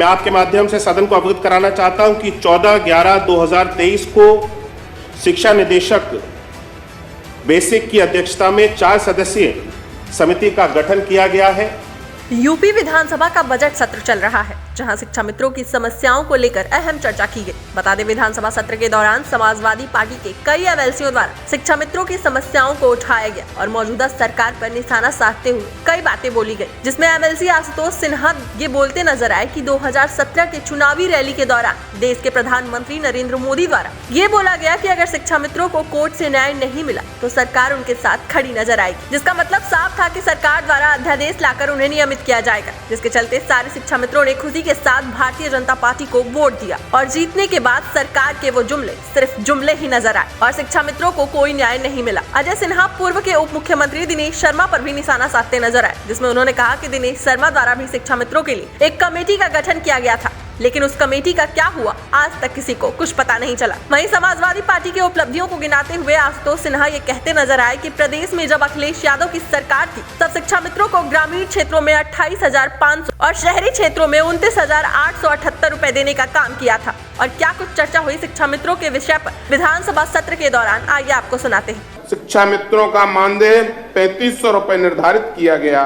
मैं आपके माध्यम से सदन को अवगत कराना चाहता हूं कि 14/11/2023 को शिक्षा निदेशक बेसिक की अध्यक्षता में 4 सदस्यीय समिति का गठन किया गया है। यूपी विधानसभा का बजट सत्र चल रहा है, जहां शिक्षा मित्रों की समस्याओं को लेकर अहम चर्चा की गई। बता दें, विधानसभा सत्र के दौरान समाजवादी पार्टी के कई एमएलसीओं द्वारा शिक्षा मित्रों की समस्याओं को उठाया गया और मौजूदा सरकार पर निशाना साधते हुए कई बातें बोली गई, जिसमें एमएलसी आशुतोष सिन्हा ये बोलते नजर आए कि 2017 के चुनावी रैली के दौरान देश के प्रधानमंत्री नरेंद्र मोदी द्वारा ये बोला गया कि अगर शिक्षा मित्रों को कोर्ट से न्याय नहीं मिला तो सरकार उनके साथ खड़ी नजर आएगी, जिसका मतलब साफ था कि सरकार द्वारा अध्यादेश लाकर उन्हें नियमित किया जाएगा, जिसके चलते सारे शिक्षा मित्रों ने खुशी के साथ भारतीय जनता पार्टी को वोट दिया और जीतने के बाद सरकार के वो जुमले सिर्फ जुमले ही नजर आए और शिक्षा मित्रों को कोई न्याय नहीं मिला। अजय सिन्हा पूर्व के उप मुख्यमंत्री दिनेश शर्मा पर भी निशाना साधते नजर आए, जिसमें उन्होंने कहा कि दिनेश शर्मा द्वारा भी शिक्षा मित्रों के लिए एक कमेटी का गठन किया गया था, लेकिन उस कमेटी का क्या हुआ आज तक किसी को कुछ पता नहीं चला। वहीं समाजवादी पार्टी की उपलब्धियों को गिनाते हुए आशुतोष सिन्हा ये कहते नजर आए कि प्रदेश में जब अखिलेश यादव की सरकार थी तब शिक्षा मित्रों को ग्रामीण क्षेत्रों में 28,500 और शहरी क्षेत्रों में 29,878 रुपए देने का काम किया था। और क्या कुछ चर्चा हुई शिक्षा मित्रों के विषय पर विधानसभा सत्र के दौरान, आइए आपको सुनाते हैं। शिक्षा मित्रों का मानदेय 3500 रुपए निर्धारित किया गया।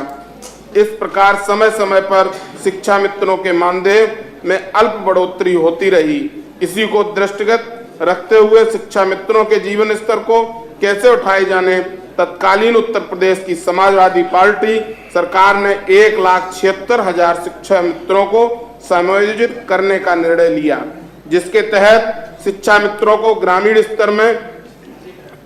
इस प्रकार समय समय पर शिक्षा मित्रों के मानदेय में अल्प बढ़ोतरी होती रही। इसी को दृष्टिगत रखते हुए शिक्षा मित्रों के जीवन स्तर को कैसे उठाए जाने, तत्कालीन उत्तर प्रदेश की समाजवादी पार्टी सरकार ने 1,76,000 शिक्षा मित्रों को समायोजित करने का निर्णय लिया, जिसके तहत शिक्षा मित्रों को ग्रामीण स्तर में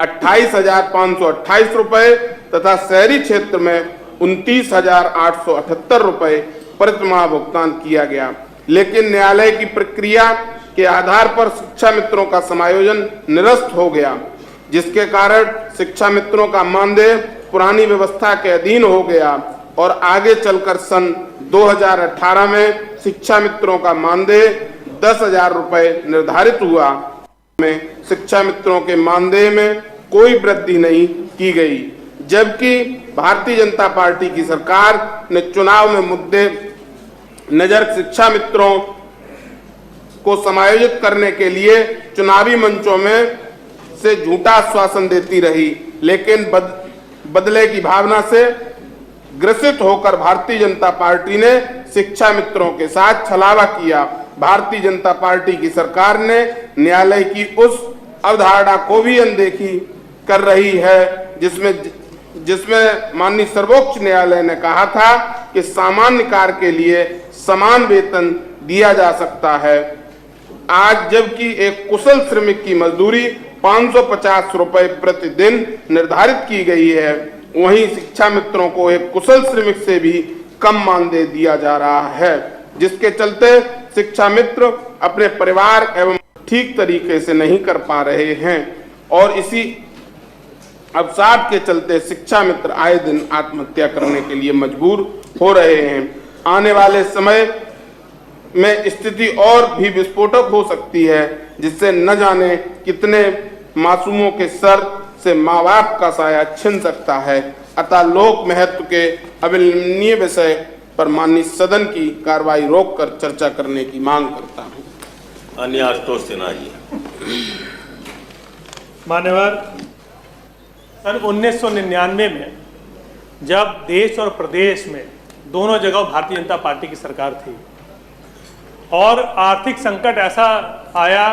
28,528 रुपए तथा शहरी क्षेत्र में 29,878 रुपए प्रतिमाह भुगतान किया गया। लेकिन न्यायालय की प्रक्रिया के आधार पर शिक्षा मित्रों का समायोजन निरस्त हो गया, जिसके कारण शिक्षा मित्रों का मानदेय पुरानी व्यवस्था के अधीन हो गया और आगे चलकर सन 2018 में शिक्षा मित्रों का मानदेय 10,000 रुपए निर्धारित हुआ। में शिक्षा मित्रों के मानदेय में कोई वृद्धि नहीं की गई, जबकि भारतीय जनता पार्टी की सरकार ने चुनाव में मुद्दे नजर शिक्षा मित्रों को समायोजित करने के लिए चुनावी मंचों में से झूठा आश्वासन देती रही, लेकिन बदले की भावना से ग्रसित होकर भारतीय जनता पार्टी ने शिक्षा मित्रों के साथ छलावा किया। भारतीय जनता पार्टी की सरकार ने न्यायालय की उस अवधारणा को भी अनदेखी कर रही है जिसमें माननीय सर्वोच्च न्यायालय ने कहा था कि सामान्य कार्य के लिए समान वेतन दिया जा सकता है। आज जबकि एक कुशल श्रमिक की मजदूरी 550 रुपए प्रतिदिन निर्धारित की गई है, वहीं शिक्षा मित्रों को एक कुशल श्रमिक से भी कम मानदेय दिया जा रहा है, जिसके चलते शिक्षा मित्र अपने परिवार एवं ठीक तरीके से नहीं कर पा रहे हैं और इसी अवसाद के चलते शिक्षा मित्र आए दिन आत्महत्या करने के लिए मजबूर हो रहे हैं। आने वाले समय में स्थिति और भी विस्फोटक हो सकती है, जिससे न जाने कितने मासूमों के सर से माँ बाप का साया छिन सकता है। अतः लोक महत्व के अविलंबनीय विषय पर माननीय सदन की कार्रवाई रोककर चर्चा करने की मांग करता हूँ। अन्य आशुतोष सिन्हा जी। मान्यवर, सन 1999 में जब देश और प्रदेश में दोनों जगह भारतीय जनता पार्टी की सरकार थी और आर्थिक संकट ऐसा आया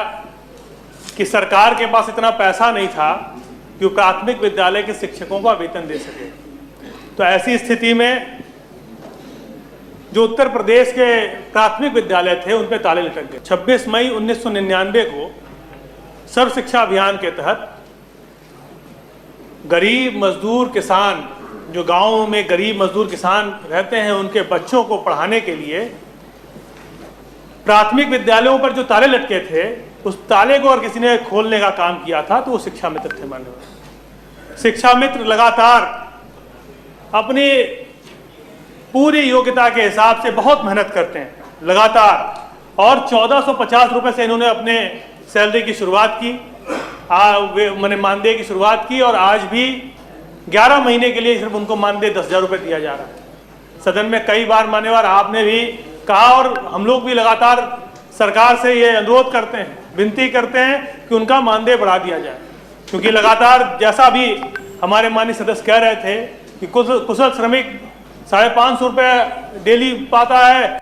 कि सरकार के पास इतना पैसा नहीं था कि वो प्राथमिक विद्यालय के शिक्षकों को वेतन दे सके, तो ऐसी स्थिति में जो उत्तर प्रदेश के प्राथमिक विद्यालय थे उन पे ताले लटक गए। 26 मई 1999 को सर्व शिक्षा अभियान के तहत गरीब मजदूर किसान, जो गांव में गरीब मजदूर किसान रहते हैं, उनके बच्चों को पढ़ाने के लिए प्राथमिक विद्यालयों पर जो ताले लटके थे, उस ताले को और किसी ने खोलने का काम किया था तो वो शिक्षा मित्र थे। मान्यवर, शिक्षा मित्र लगातार अपनी पूरी योग्यता के हिसाब से बहुत मेहनत करते हैं लगातार, और 1450 रुपए से इन्होंने अपने सैलरी की शुरुआत की, मैंने मानदेय की शुरुआत की, और आज भी 11 महीने के लिए सिर्फ उनको मानदेय 10,000 रुपये दिया जा रहा है। सदन में कई बार मान्यवर आपने भी कहा और हम लोग भी लगातार सरकार से ये अनुरोध करते हैं, विनती करते हैं कि उनका मानदेय बढ़ा दिया जाए, क्योंकि लगातार जैसा भी हमारे माननीय सदस्य कह रहे थे कि कुशल श्रमिक 550 रुपये डेली पाता है,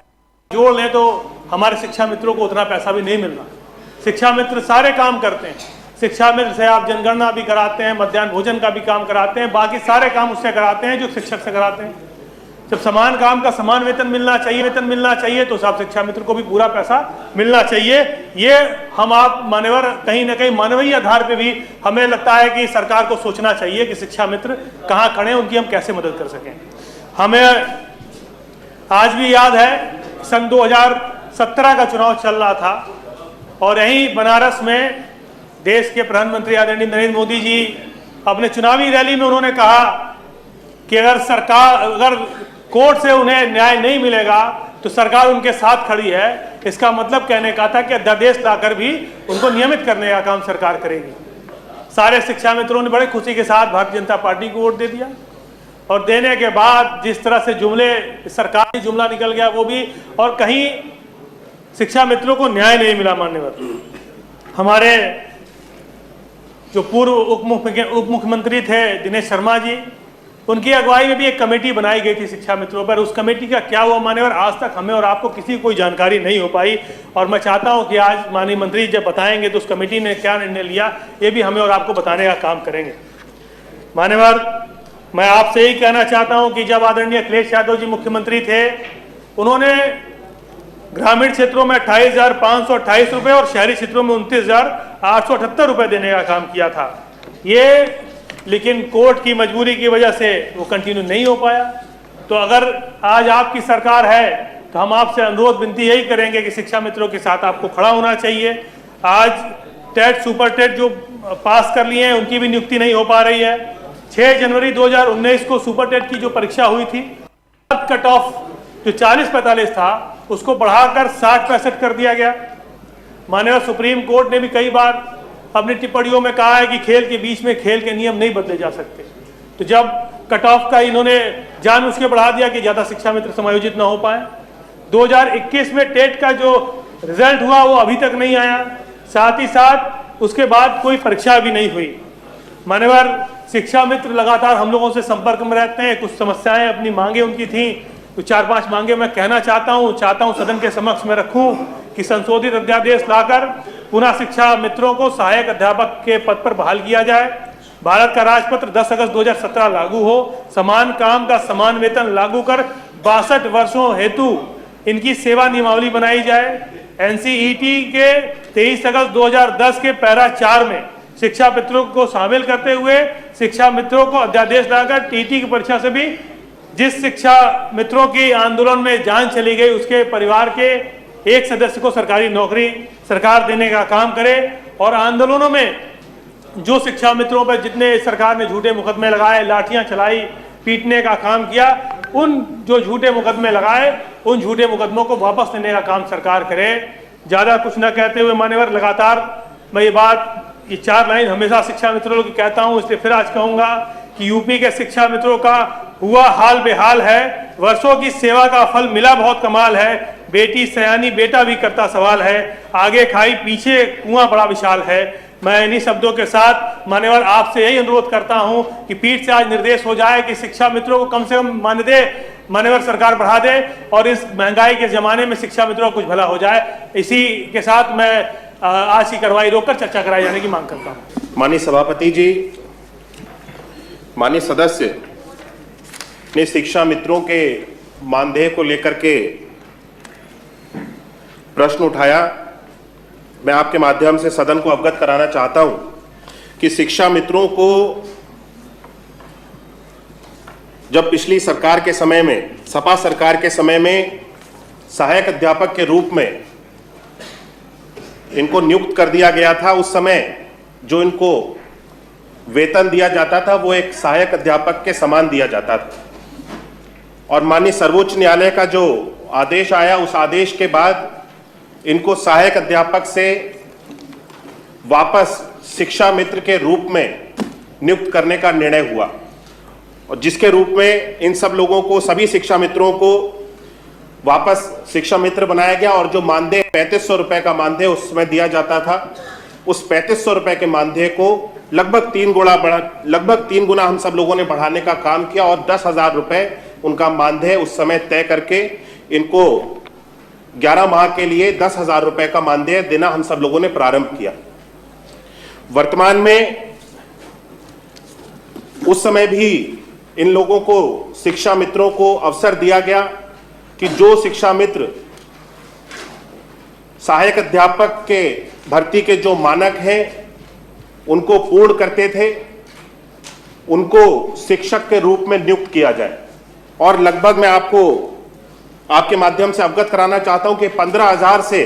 जोड़ लें तो हमारे शिक्षा मित्रों को उतना पैसा भी नहीं मिल रहा। शिक्षा मित्र सारे काम करते हैं, शिक्षा मित्र से आप जनगणना भी कराते हैं, मध्याह्न भोजन का भी काम कराते हैं, बाकी सारे काम उससे कराते हैं जो शिक्षक से कराते हैं। जब समान काम का समान वेतन मिलना चाहिए तो सब शिक्षा मित्र को भी पूरा पैसा मिलना चाहिए। ये हम आप मान्यवर कहीं ना कहीं मानवीय आधार पे भी हमें लगता है कि सरकार को सोचना चाहिए कि शिक्षा मित्र कहाँ खड़े हैं, उनकी हम कैसे मदद कर सकें। हमें आज भी याद है सन 2017 का चुनाव चल रहा था और यहीं बनारस में देश के प्रधानमंत्री आदरणीय नरेंद्र मोदी जी अपने चुनावी रैली में उन्होंने कहा कि अगर कोर्ट से उन्हें न्याय नहीं मिलेगा तो सरकार उनके साथ खड़ी है। इसका मतलब कहने का था कि अध्यादेश लाकर भी उनको नियमित करने का काम सरकार करेगी। सारे शिक्षा मित्रों ने बड़े खुशी के साथ भारतीय जनता पार्टी को वोट दे दिया और देने के बाद जिस तरह से जुमले सरकारी जुमला निकल गया वो भी, और कहीं शिक्षा मित्रों को न्याय नहीं मिला। मान्यवर हमारे जो पूर्व उप मुख्यमंत्री थे दिनेश शर्मा जी, उनकी अगुवाई में भी एक कमेटी बनाई गई थी शिक्षा मित्रों पर। उस कमेटी का क्या हुआ मान्यवर, आज तक हमें और आपको किसी कोई जानकारी नहीं हो पाई और मैं चाहता हूं कि आज माननीय मंत्री जब बताएंगे तो उस कमेटी ने क्या निर्णय लिया ये भी हमें और आपको बताने का काम करेंगे। मान्यवर मैं आपसे यही कहना चाहता हूं कि जब आदरणीय अखिलेश यादव जी मुख्यमंत्री थे, उन्होंने ग्रामीण क्षेत्रों में 28,528 रुपये और शहरी क्षेत्रों में 29,878 रुपये देने का काम किया था। ये लेकिन कोर्ट की मजबूरी की वजह से वो कंटिन्यू नहीं हो पाया। तो अगर आज आपकी सरकार है तो हम आपसे अनुरोध विनती यही करेंगे कि शिक्षा मित्रों के साथ आपको खड़ा होना चाहिए। आज टेट सुपर टेट जो पास कर लिए हैं उनकी भी नियुक्ति नहीं हो पा रही है। 6 जनवरी 2019 को सुपर टेट की जो परीक्षा हुई थी, कट ऑफ जो 40-45 था उसको बढ़ाकर 60-65 कर दिया गया। माननीय सुप्रीम कोर्ट ने भी कई बार अपनी टिप्पणियों में कहा है कि खेल के बीच में खेल के नियम नहीं बदले जा सकते। तो जब कट ऑफ का इन्होंने जानबूझ के बढ़ा दिया कि ज़्यादा शिक्षा मित्र समायोजित ना हो पाए। 2021 में टेट का जो रिजल्ट हुआ वो अभी तक नहीं आया, साथ ही साथ उसके बाद कोई परीक्षा भी नहीं हुई। मान्यवर शिक्षा मित्र लगातार हम लोगों से संपर्क में रहते हैं, कुछ समस्याएं अपनी मांगे उनकी थी, तो 4-5 मांगे मैं कहना चाहता हूं सदन के समक्ष में रखूं कि संशोधित अध्यादेश लाकर पुनः शिक्षा मित्रों को सहायक अध्यापक के पद पर बहाल किया जाए। भारत का राजपत्र 10 अगस्त 2017 लागू हो। समान काम का समान वेतन लागू कर 62 वर्षों हेतु इनकी सेवा नियमावली बनाई जाए। एनसीईटी के 23 अगस्त 2010 के पैरा 4 में शिक्षा मित्रों को शामिल करते हुए शिक्षा मित्रों को अध्यादेश लाकर टीटी की परीक्षा से भी जिस शिक्षा मित्रों की आंदोलन में जान चली गई उसके परिवार के एक सदस्य को सरकारी नौकरी सरकार देने का काम करे। और आंदोलनों में जो शिक्षा मित्रों पर जितने सरकार ने झूठे मुकदमे लगाए, लाठियां चलाई, पीटने का काम किया, उन जो झूठे मुकदमे लगाए उन झूठे मुकदमों को वापस लेने का काम सरकार करे। ज़्यादा कुछ न कहते हुए मान्यवर लगातार मैं ये 4 लाइन हमेशा शिक्षा मित्रों की कहता हूँ, इसलिए फिर आज कहूँगा कि यूपी के शिक्षा मित्रों का हुआ हाल बेहाल है। वर्षों की सेवा का फल मिला बहुत कमाल है। बेटी सयानी बेटा भी करता सवाल है, आगे खाई पीछे कुआं बड़ा विशाल है। मैं इन्हीं शब्दों के साथ मान्यवर आपसे यही अनुरोध करता हूं कि पीठ से आज निर्देश हो जाए कि शिक्षा मित्रों को कम से कम मान्यवर सरकार बढ़ा दे और इस महंगाई के जमाने में शिक्षा मित्रों को कुछ भला हो जाए। इसी के साथ मैं आज की कार्रवाई रोककर चर्चा कराए जाने की मांग करता हूं। माननीय सभापति जी, माननीय सदस्य ने शिक्षा मित्रों के मानदेय को लेकर के प्रश्न उठाया। मैं आपके माध्यम से सदन को अवगत कराना चाहता हूं कि शिक्षा मित्रों को जब पिछली सरकार के समय में, सपा सरकार के समय में सहायक अध्यापक के रूप में इनको नियुक्त कर दिया गया था, उस समय जो इनको वेतन दिया जाता था वो एक सहायक अध्यापक के समान दिया जाता था। और माननीय सर्वोच्च न्यायालय का जो आदेश आया, उस आदेश के बाद इनको सहायक अध्यापक से वापस शिक्षा मित्र के रूप में नियुक्त करने का निर्णय हुआ, और जिसके रूप में इन सब लोगों को, सभी शिक्षा मित्रों को वापस शिक्षा मित्र बनाया गया और जो मानदेय 3500 रुपए का मानदेय उस समय दिया जाता था, उस 3500 रुपए के मानदेय को लगभग 3 गुना हम सब लोगों ने बढ़ाने का काम किया और 10,000 रुपए उनका मानदेय उस समय तय करके इनको 11 माह के लिए 10,000 रुपए का मानदेय देना हम सब लोगों ने प्रारंभ किया। वर्तमान में उस समय भी इन लोगों को, शिक्षा मित्रों को अवसर दिया गया कि जो शिक्षा मित्र सहायक अध्यापक के भर्ती के जो मानक हैं उनको पूर्ण करते थे, उनको शिक्षक के रूप में नियुक्त किया जाए। और लगभग मैं आपके माध्यम से अवगत कराना चाहता हूं कि 15,000 से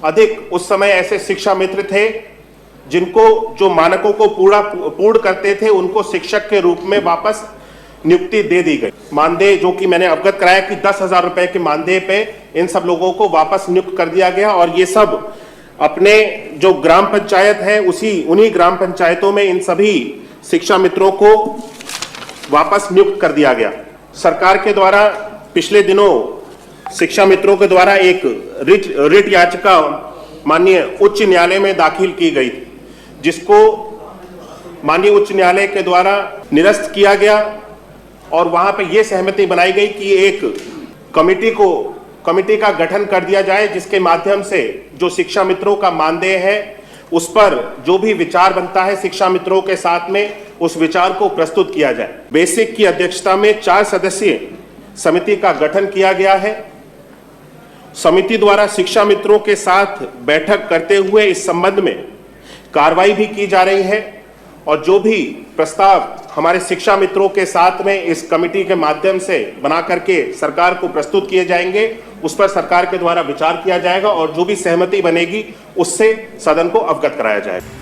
अधिक उस समय ऐसे शिक्षा मित्र थे जिनको, जो मानकों को पूर्ण करते थे, उनको शिक्षक के रूप में वापस नियुक्ति दे दी गई। मानदेय जो कि मैंने अवगत कराया कि 10,000 रुपए के मानदेय पे इन सब लोगों को वापस नियुक्त कर दिया गया और ये सब अपने जो ग्राम पंचायत है उन्हीं ग्राम पंचायतों में इन सभी शिक्षा मित्रों को वापस नियुक्त कर दिया गया। सरकार के द्वारा पिछले दिनों शिक्षा मित्रों के द्वारा एक रिट याचिका माननीय उच्च न्यायालय में दाखिल की गई थी, जिसको माननीय उच्च न्यायालय के द्वारा निरस्त किया गया और वहां पे ये सहमति बनाई गई कि एक कमिटी का गठन कर दिया जाए, जिसके माध्यम से जो शिक्षा मित्रों का मानदेय है उस पर जो भी विचार बनता है शिक्षा मित्रों के साथ में, उस विचार को प्रस्तुत किया जाए। बेसिक की अध्यक्षता में 4 सदस्यीय समिति का गठन किया गया है। समिति द्वारा शिक्षा मित्रों के साथ बैठक करते हुए इस संबंध में कार्रवाई भी की जा रही है और जो भी प्रस्ताव हमारे शिक्षा मित्रों के साथ में इस कमेटी के माध्यम से बना करके सरकार को प्रस्तुत किए जाएंगे, उस पर सरकार के द्वारा विचार किया जाएगा और जो भी सहमति बनेगी उससे सदन को अवगत कराया जाएगा।